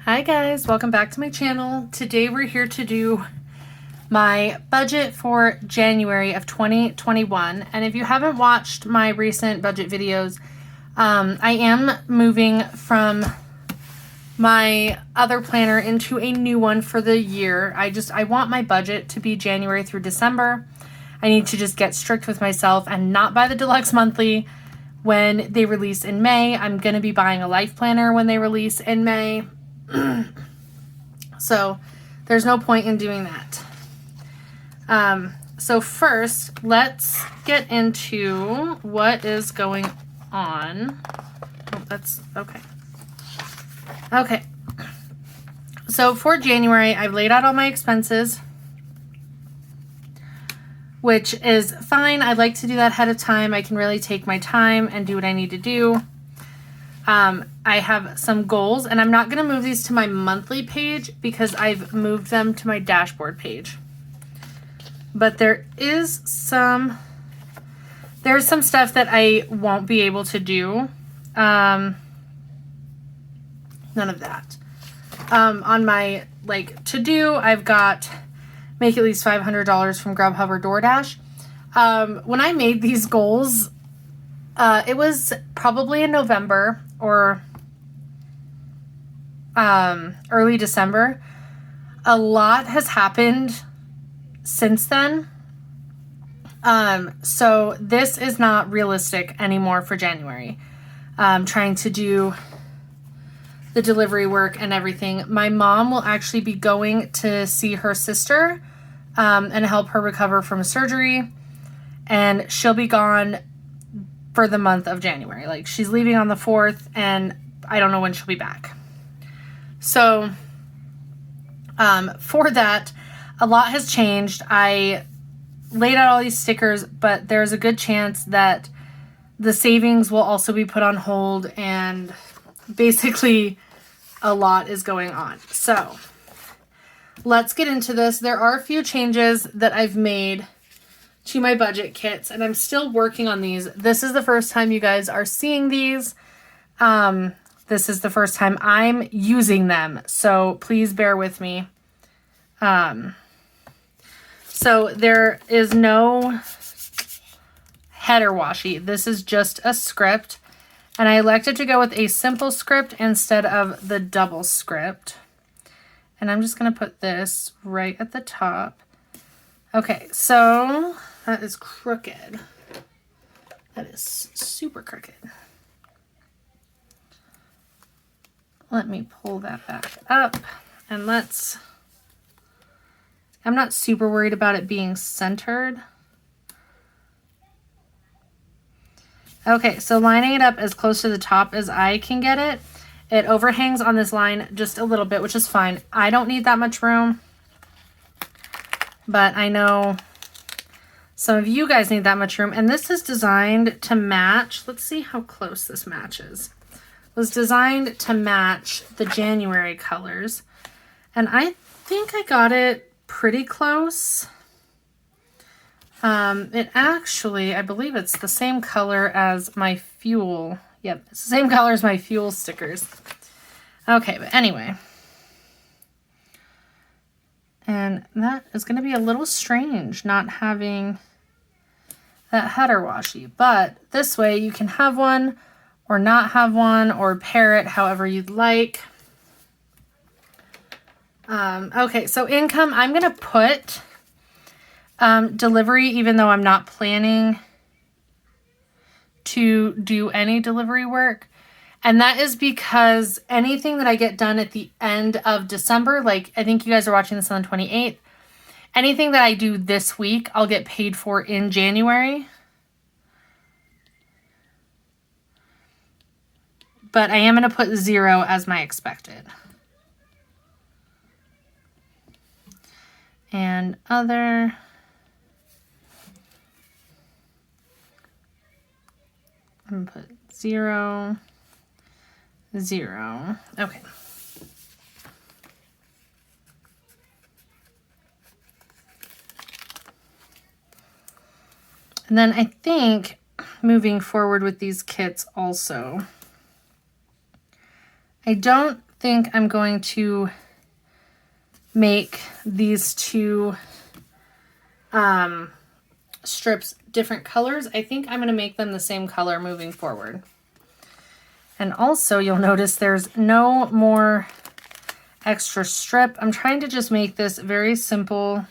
Hi guys, welcome back to my channel. Today we're here to do my budget for January of 2021. And if you haven't watched my recent budget videos, I am moving from my other planner into a new one for the year. I want my budget to be January through December. I need to just get strict with myself and not buy the deluxe monthly when they release in May. I'm going to be buying a life planner when they release in May. So there's no point in doing that. So first, let's get into what is going on. Oh, that's okay. Okay. So for January, I've laid out all my expenses, which is fine. I like to do that ahead of time. I can really take my time and do what I need to do. I have some goals, and I'm not going to move these to my monthly page because I've moved them to my dashboard page. But there's some stuff that I won't be able to do. None of that. On my to do, I've got make at least $500 from Grubhub or DoorDash. When I made these goals, it was probably in November or early December. A lot has happened since then. So this is not realistic anymore for January. Trying to do the delivery work and everything. My mom will actually be going to see her sister and help her recover from surgery. And she'll be gone for the month of January. Like, she's leaving on the 4th, and I don't know when she'll be back. So, for that, a lot has changed. I laid out all these stickers, but there's a good chance that the savings will also be put on hold, and basically a lot is going on. So, let's get into this. There are a few changes that I've made to my budget kits, and I'm still working on these. This is the first time you guys are seeing these. This is the first time I'm using them, so please bear with me. So there is no header washi. This is just a script, and I elected to go with a simple script instead of the double script. And I'm just going to put this right at the top. Okay, so that is crooked. That is super crooked. Let me pull that back up, and I'm not super worried about it being centered. Okay, so lining it up as close to the top as I can get it. It overhangs on this line just a little bit, which is fine. I don't need that much room, but I know some of you guys need that much room, and this is designed to match. Let's see how close this matches. It was designed to match the January colors, and I think I got it pretty close. It actually, I believe it's the same color as my fuel. Yep, it's the same color as my fuel stickers. Okay, but anyway. And that is going to be a little strange not having that header washi. But this way you can have one or not have one or pair it however you'd like. Okay, so income, I'm going to put delivery, even though I'm not planning to do any delivery work. And that is because anything that I get done at the end of December, like I think you guys are watching this on the 28th, anything that I do this week, I'll get paid for in January. But I am going to put 0 as my expected. And other. I'm going to put 0, 0. Okay. And then I think moving forward with these kits also, I don't think I'm going to make these two strips different colors. I think I'm going to make them the same color moving forward. And also you'll notice there's no more extra strip. I'm trying to just make this very simple.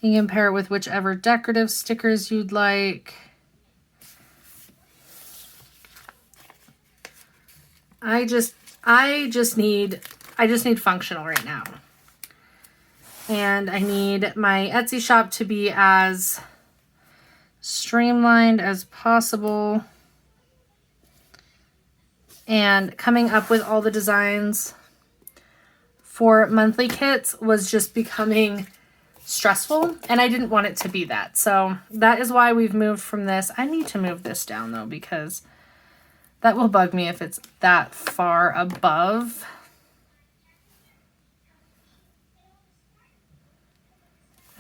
You can pair it with whichever decorative stickers you'd like. I just need functional right now. And I need my Etsy shop to be as streamlined as possible. And coming up with all the designs for monthly kits was just becoming stressful, and I didn't want it to be that. So that is why we've moved from this. I need to move this down though, because that will bug me if it's that far above.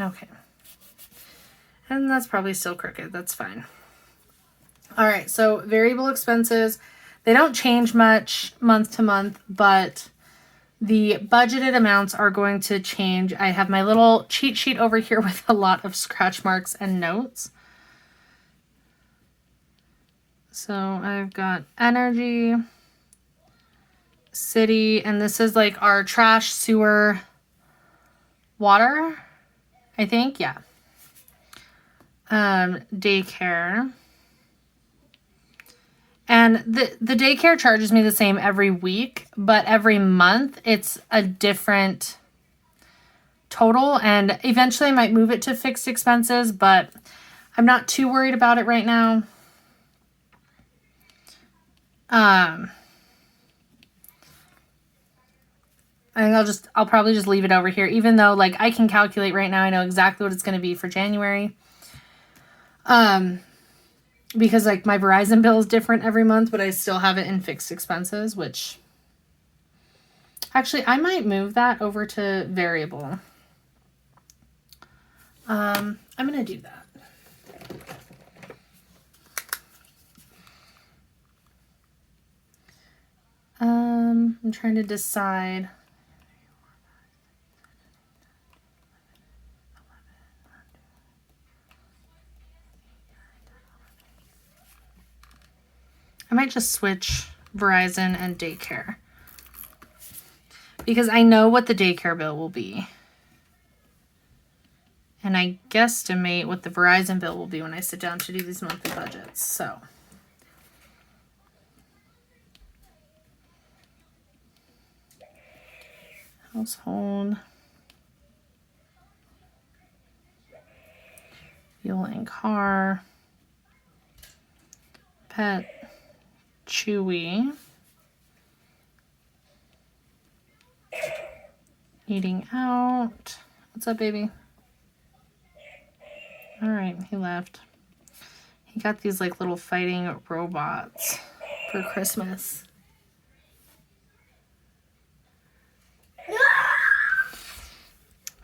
Okay. And that's probably still crooked. That's fine. All right. So variable expenses, they don't change much month to month, but the budgeted amounts are going to change. I have my little cheat sheet over here with a lot of scratch marks and notes. So I've got energy, city, and this is like our trash, sewer, water, I think. Yeah. Daycare. And the daycare charges me the same every week, but every month it's a different total. And eventually I might move it to fixed expenses, but I'm not too worried about it right now. I think I'll probably just leave it over here, even though like I can calculate right now. I know exactly what it's going to be for January. Because like my Verizon bill is different every month, but I still have it in fixed expenses, which actually I might move that over to variable. I'm going to do that. I'm trying to decide. I might just switch Verizon and daycare because I know what the daycare bill will be. And I guesstimate what the Verizon bill will be when I sit down to do these monthly budgets. So household, fuel and car, pet, Chewy, eating out. What's up, baby? All right, he left. He got these like little fighting robots for Christmas.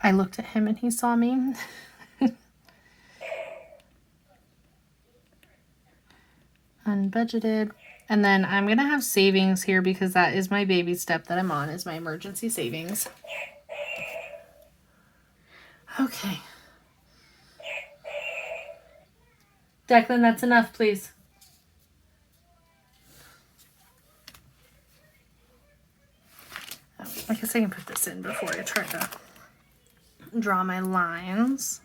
I looked at him and he saw me. Unbudgeted. And then I'm going to have savings here because that is my baby step that I'm on, is my emergency savings. Okay. Declan, that's enough, please. I guess I can put this in before I try to draw my lines.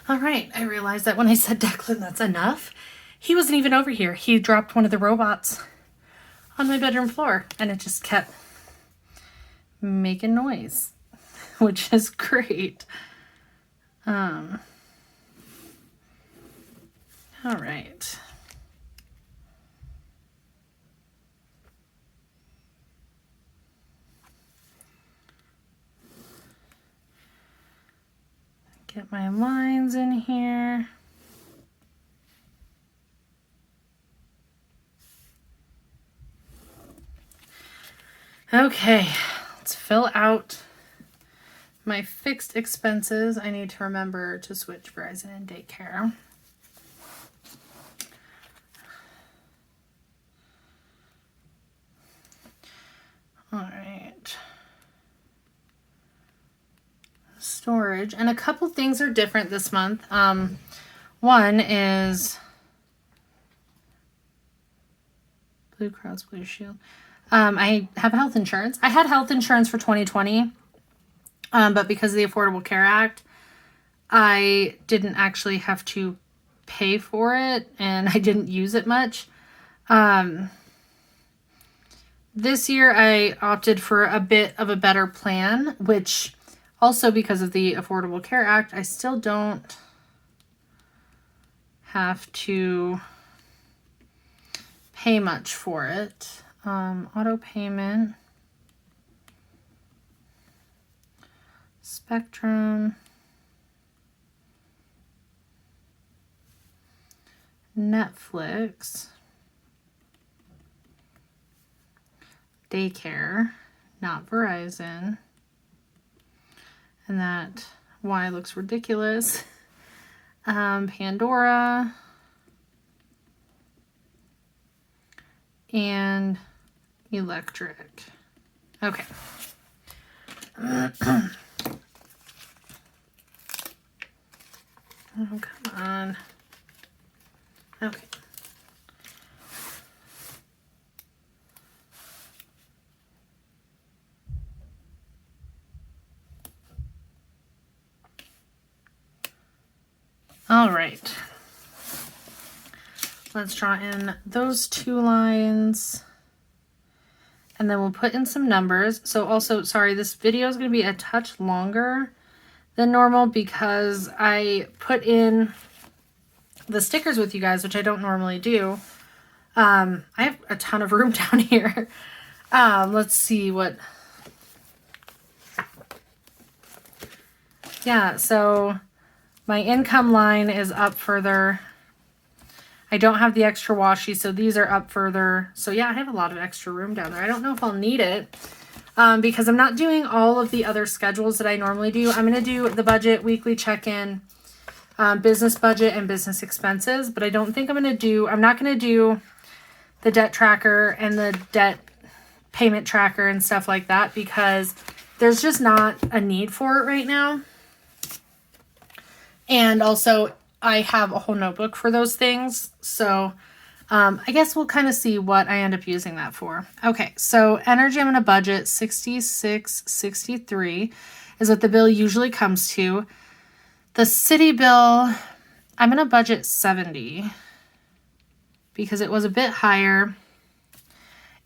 All right, I realized that when I said Declan, that's enough. He wasn't even over here. He dropped one of the robots on my bedroom floor and it just kept making noise, which is great. All right. Get my lines in here. Okay, let's fill out my fixed expenses, I need to remember to switch Verizon and daycare. All right. Storage. And a couple things are different this month. One is Blue Cross Blue Shield. I have health insurance. I had health insurance for 2020, but because of the Affordable Care Act, I didn't actually have to pay for it, and I didn't use it much. This year, I opted for a bit of a better plan, which also because of the Affordable Care Act, I still don't have to pay much for it. Auto payment, Spectrum, Netflix, daycare, not Verizon, and that Y looks ridiculous. Pandora, and electric. Okay. Oh, come on. Okay. All right. Let's draw in those two lines. And then we'll put in some numbers. So also, sorry, this video is going to be a touch longer than normal because I put in the stickers with you guys, which I don't normally do. I have a ton of room down here. Let's see what... Yeah, so my income line is up further. I don't have the extra washi, so these are up further. So yeah, I have a lot of extra room down there. I don't know if I'll need it because I'm not doing all of the other schedules that I normally do. I'm going to do the budget, weekly check-in, business budget, and business expenses. But I don't think I'm not going to do the debt tracker and the debt payment tracker and stuff like that because there's just not a need for it right now. And also, I have a whole notebook for those things. So I guess we'll kind of see what I end up using that for. Okay, so energy, I'm going to budget $66.63 is what the bill usually comes to. The city bill, I'm going to budget $70 because it was a bit higher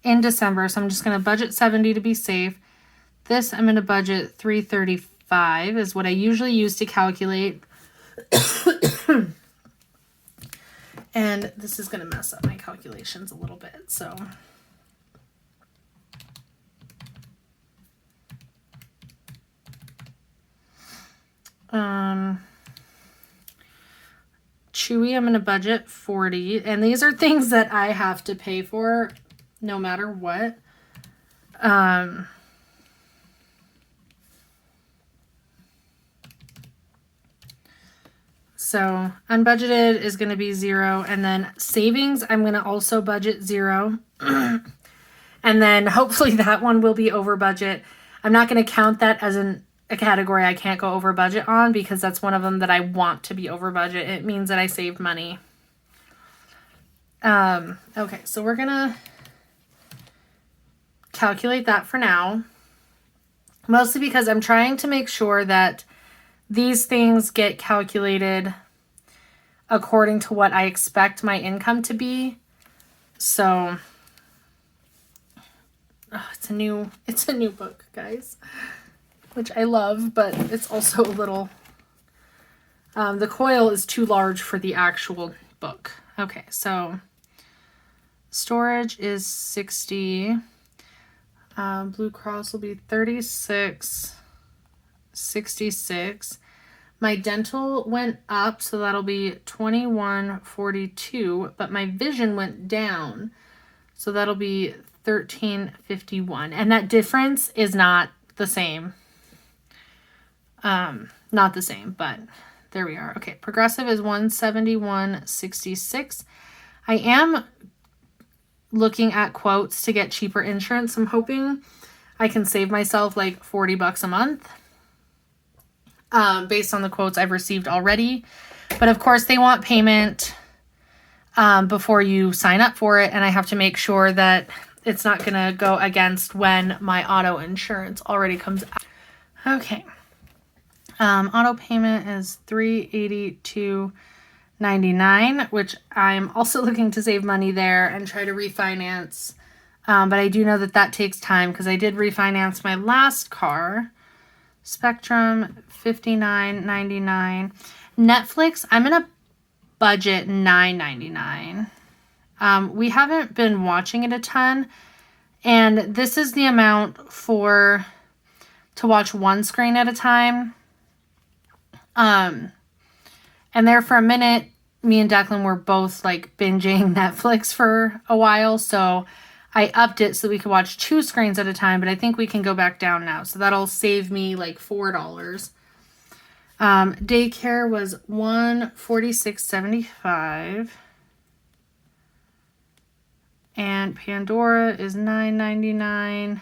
in December. So I'm just going to budget $70 to be safe. This, I'm going to budget $335 is what I usually use to calculate. And this is going to mess up my calculations a little bit, so. Chewy, I'm going to budget $40. And these are things that I have to pay for no matter what. So unbudgeted is going to be 0. And then savings, I'm going to also budget 0. And then hopefully that one will be over budget. I'm not going to count that as a category I can't go over budget on because that's one of them that I want to be over budget. It means that I save money. Okay, so we're going to calculate that for now. Mostly because I'm trying to make sure that these things get calculated according to what I expect my income to be. So, it's a new book, guys, which I love, but it's also a little, the coil is too large for the actual book. Okay, so storage is 60. Blue Cross will be 36.66. My dental went up, so that'll be $21.42, but my vision went down, so that'll be $13.51. And that difference is not the same. Not the same, but there we are. Okay, Progressive is $171.66. I am looking at quotes to get cheaper insurance. I'm hoping I can save myself like $40 a month based on the quotes I've received already. But of course, they want payment before you sign up for it, and I have to make sure that it's not going to go against when my auto insurance already comes out. Okay. Auto payment is $382.99, which I'm also looking to save money there and try to refinance. But I do know that that takes time because I did refinance my last car. Spectrum, $59.99. Netflix, I'm going to budget $9.99. We haven't been watching it a ton, and this is the amount to watch one screen at a time. And there for a minute, me and Declan were both like binging Netflix for a while, so I upped it so we could watch 2 screens at a time, but I think we can go back down now, so that'll save me like $4. Daycare was $146.75. And Pandora is $9.99.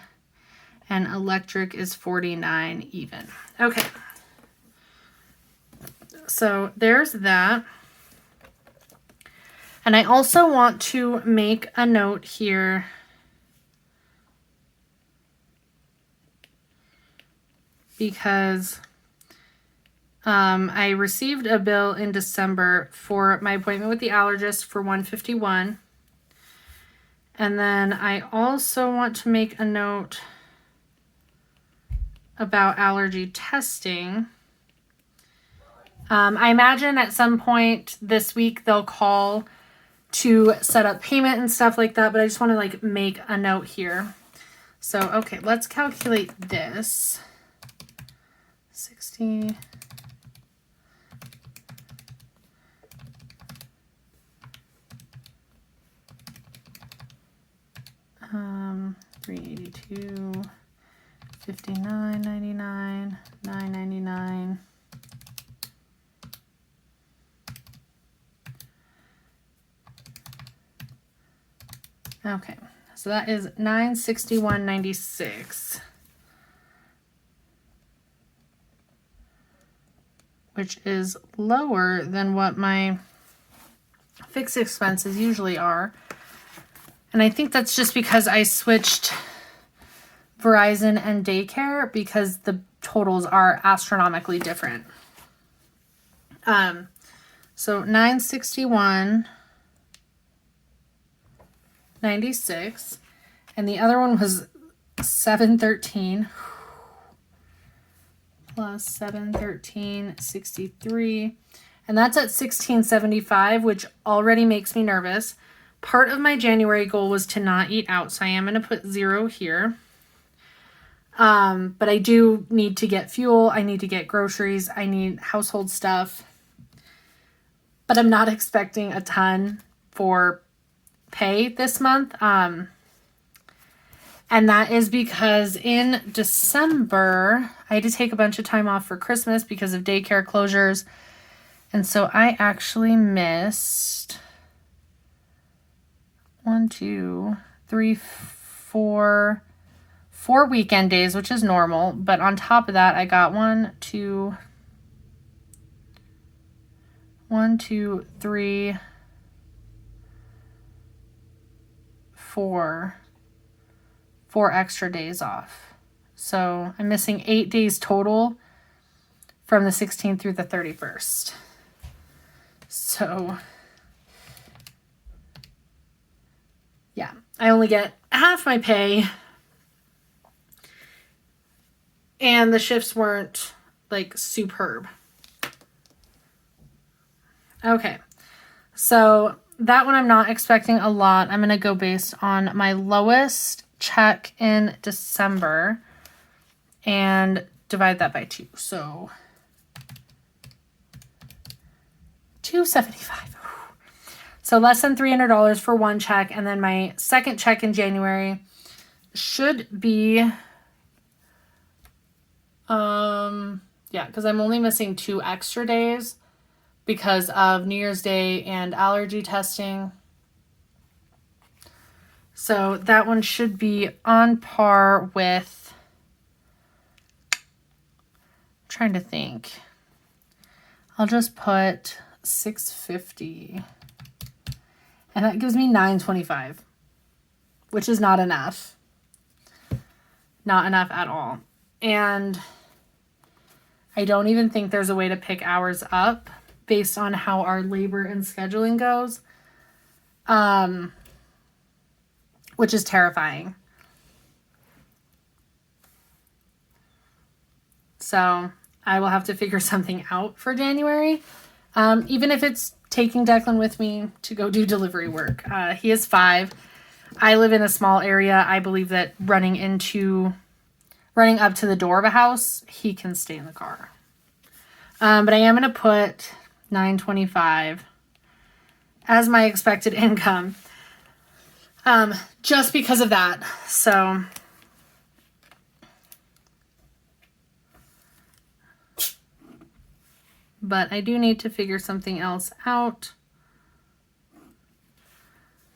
And electric is $49 even. Okay. So there's that. And I also want to make a note here because I received a bill in December for my appointment with the allergist for $151. And then I also want to make a note about allergy testing. I imagine at some point this week they'll call to set up payment and stuff like that, but I just want to like make a note here. So, okay, let's calculate this. 60. $382, $59.99, $9.99. Okay, so that is $961.96, which is lower than what my fixed expenses usually are. And I think that's just because I switched Verizon and daycare because the totals are astronomically different. So $961.96, and the other one was $713 plus $713.63, and that's at $16.75, which already makes me nervous. Part of my January goal was to not eat out, so I am going to put 0 here. But I do need to get fuel. I need to get groceries. I need household stuff. But I'm not expecting a ton for pay this month. And that is because in December, I had to take a bunch of time off for Christmas because of daycare closures. And so I actually missed 4 weekend days, which is normal. But on top of that, I got 4 extra days off. So I'm missing 8 days total from the 16th through the 31st. So yeah, I only get half my pay, and the shifts weren't like superb. Okay, so that one I'm not expecting a lot. I'm going to go based on my lowest check in December and divide that by 2. So $275. So less than $300 for one check. And then my second check in January should be Yeah, because I'm only missing 2 extra days because of New Year's Day and allergy testing. So that one should be on par with, I'm trying to think. I'll just put $650. And that gives me $925, which is not enough. Not enough at all. And I don't even think there's a way to pick hours up based on how our labor and scheduling goes, which is terrifying. So I will have to figure something out for January, even if it's taking Declan with me to go do delivery work. He is 5. I live in a small area. I believe that running up to the door of a house, he can stay in the car. But I am going to put $925 as my expected income, just because of that. So but I do need to figure something else out,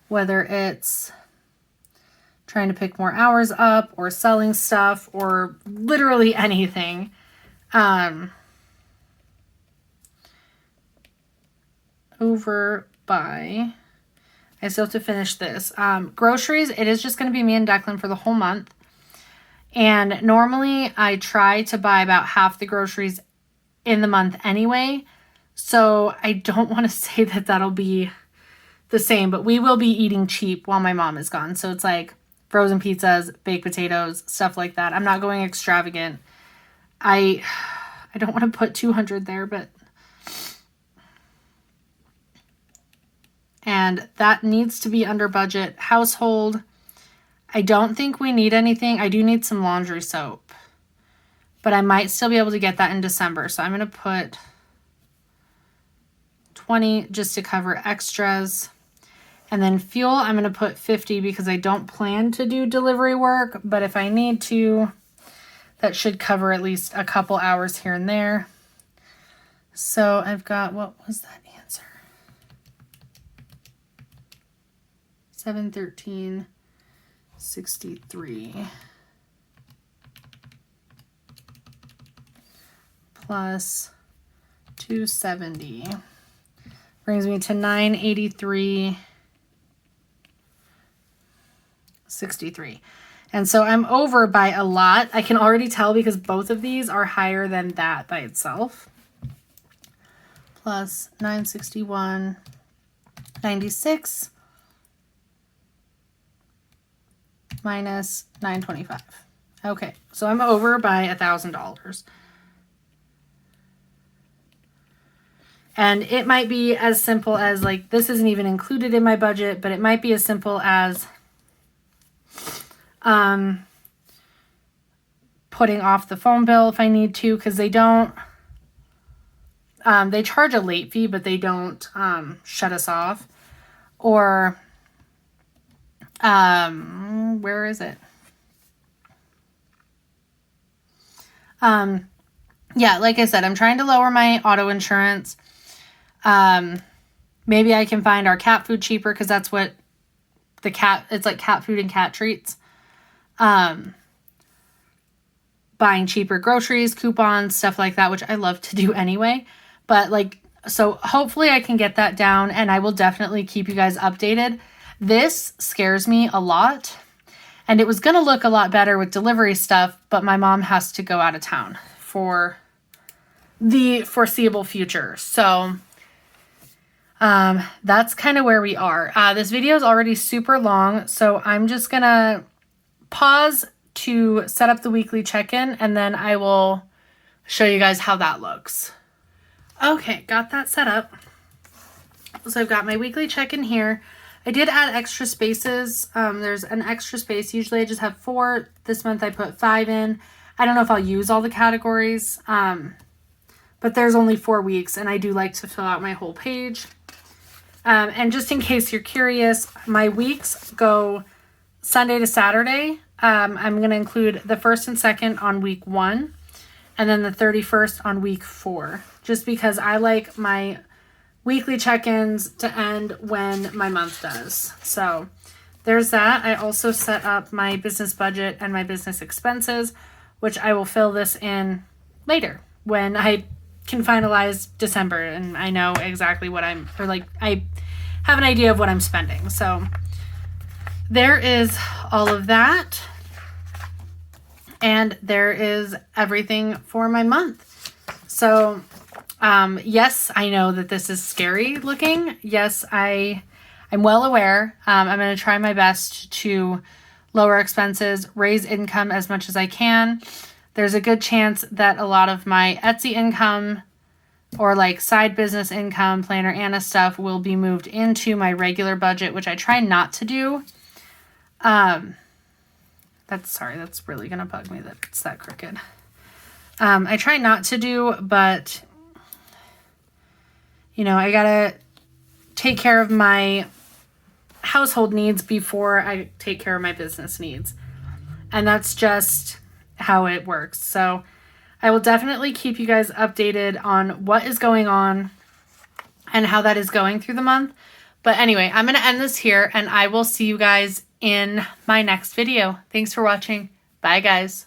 whether it's trying to pick more hours up or selling stuff or literally anything. Over by, I still have to finish this. Groceries, it is just going to be me and Declan for the whole month. And normally I try to buy about half the groceries in the month anyway. So I don't want to say that that'll be the same, but we will be eating cheap while my mom is gone. So it's like frozen pizzas, baked potatoes, stuff like that. I'm not going extravagant. I don't want to put 200 there, but and that needs to be under budget. Household, I don't think we need anything. I do need some laundry soap, but I might still be able to get that in December. So I'm going to put 20 just to cover extras. And then fuel, I'm going to put 50 because I don't plan to do delivery work, but if I need to, that should cover at least a couple hours here and there. So I've got, what was that answer? 713.63 plus 270 brings me to 983.63. And so I'm over by a lot. I can already tell because both of these are higher than that by itself. Plus 961.96 minus 925. Okay, so I'm over by $1,000. And it might be as simple as, like, this isn't even included in my budget, but it might be as simple as putting off the phone bill if I need to, because they don't, they charge a late fee, but they don't shut us off. Or, where is it? Yeah, like I said, I'm trying to lower my auto insurance. Maybe I can find our cat food cheaper because that's what it's like cat food and cat treats. Buying cheaper groceries, coupons, stuff like that, which I love to do anyway. But like, so hopefully I can get that down, and I will definitely keep you guys updated. This scares me a lot, and it was going to look a lot better with delivery stuff, but my mom has to go out of town for the foreseeable future. So that's kind of where we are. This video is already super long, so I'm just going to pause to set up the weekly check-in, and then I will show you guys how that looks. Okay, got that set up. So I've got my weekly check-in here. I did add extra spaces. There's an extra space. Usually I just have 4. This month I put 5 in. I don't know if I'll use all the categories, but there's only 4 weeks, and I do like to fill out my whole page. And just in case you're curious, my weeks go Sunday to Saturday. I'm going to include the 1st and 2nd on week 1, and then the 31st on week 4, just because I like my weekly check-ins to end when my month does. So there's that. I also set up my business budget and my business expenses, which I will fill this in later when I can finalize December and I know exactly what I have an idea of what I'm spending. So there is all of that. And there is everything for my month. So, yes, I know that this is scary looking. Yes, I'm well aware. I'm going to try my best to lower expenses, raise income as much as I can. There's a good chance that a lot of my Etsy income or like side business income, Planner Anna stuff will be moved into my regular budget, which I try not to do. That's really going to bug me that it's that crooked. I try not to do, but, you know, I got to take care of my household needs before I take care of my business needs. And that's just how it works. So I will definitely keep you guys updated on what is going on and how that is going through the month. But anyway, I'm going to end this here and I will see you guys in my next video. Thanks for watching. Bye, guys.